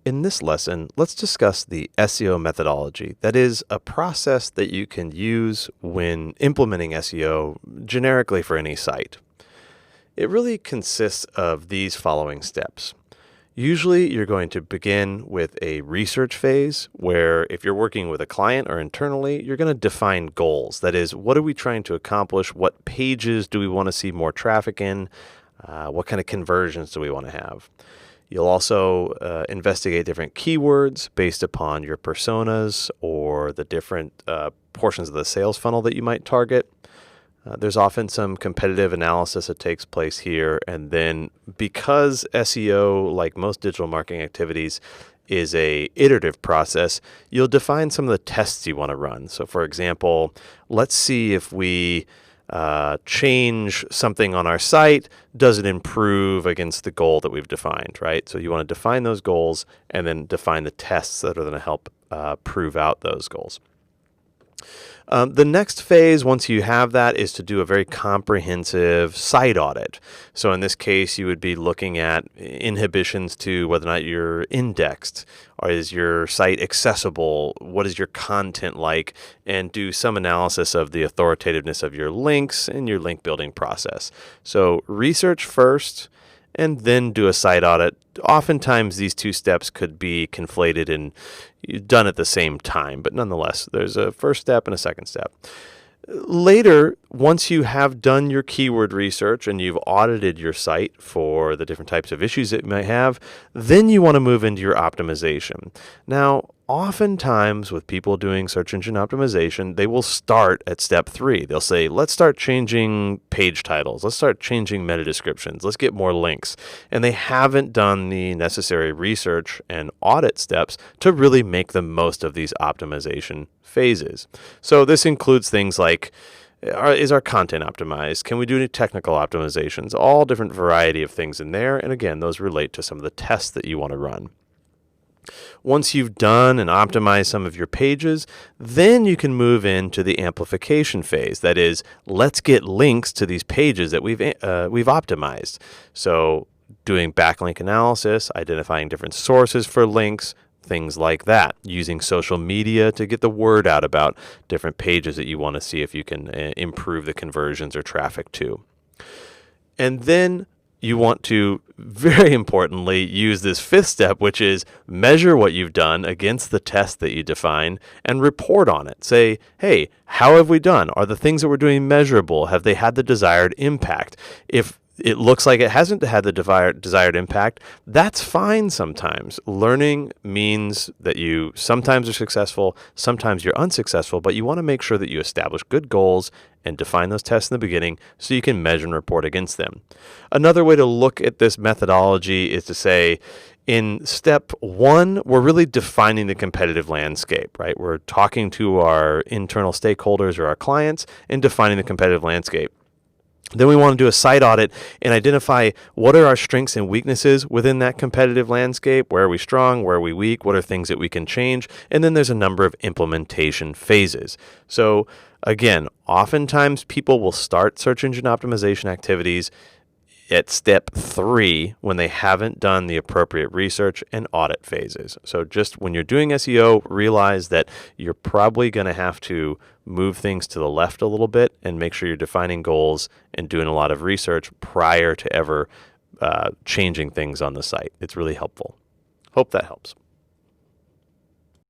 In this lesson, let's discuss the SEO methodology. That is a process that you can use when implementing SEO generically for any site. It really consists of these following steps. Usually, you're going to begin with a research phase where if you're working with a client or internally, you're going to define goals. That is, what are we trying to accomplish? What pages do we want to see more traffic in? What kind of conversions do we want to have? You'll also investigate different keywords based upon your personas or the different portions of the sales funnel that you might target. There's often some competitive analysis that takes place here. And then because SEO, like most digital marketing activities, is a iterative process, you'll define some of the tests you want to run. So for example, let's see if we change something on our site, does it improve against the goal that we've defined, right? So you want to define those goals and then define the tests that are going to help prove out those goals. The next phase, once you have that, is to do a very comprehensive site audit. So in this case, you would be looking at inhibitions to whether or not you're indexed, or is your site accessible, what is your content like, and do some analysis of the authoritativeness of your links and your link building process. So research first, and then do a site audit. Oftentimes, these two steps could be conflated and done at the same time, but nonetheless, there's a first step and a second step. Later, once you have done your keyword research and you've audited your site for the different types of issues it might have, then you want to move into your optimization. Now, oftentimes with people doing search engine optimization, they will start at step 3. They'll say, let's start changing page titles. Let's start changing meta descriptions. Let's get more links. And they haven't done the necessary research and audit steps to really make the most of these optimization phases. So this includes things like, is our content optimized? Can we do any technical optimizations? All different variety of things in there. And again, those relate to some of the tests that you want to run. Once you've done and optimized some of your pages, then you can move into the amplification phase. That is, let's get links to these pages that we've optimized. So doing backlink analysis, identifying different sources for links, things like that, using social media to get the word out about different pages that you want to see if you can improve the conversions or traffic to. And then you want to, very importantly, use this 5th step, which is measure what you've done against the test that you define and report on it. Say, hey, how have we done? Are the things that we're doing measurable? Have they had the desired impact? If it looks like it hasn't had the desired impact, that's fine sometimes. Learning means that you sometimes are successful, sometimes you're unsuccessful, but you want to make sure that you establish good goals and define those tests in the beginning so you can measure and report against them. Another way to look at this methodology is to say, in step 1, we're really defining the competitive landscape, right? We're talking to our internal stakeholders or our clients and defining the competitive landscape. Then we want to do a site audit and identify what are our strengths and weaknesses within that competitive landscape. Where are we strong? Where are we weak? What are things that we can change? And then there's a number of implementation phases. So again, oftentimes people will start search engine optimization activities at step 3 when they haven't done the appropriate research and audit phases. So just when you're doing SEO, realize that you're probably going to have to move things to the left a little bit and make sure you're defining goals and doing a lot of research prior to ever changing things on the site. It's really helpful. Hope that helps.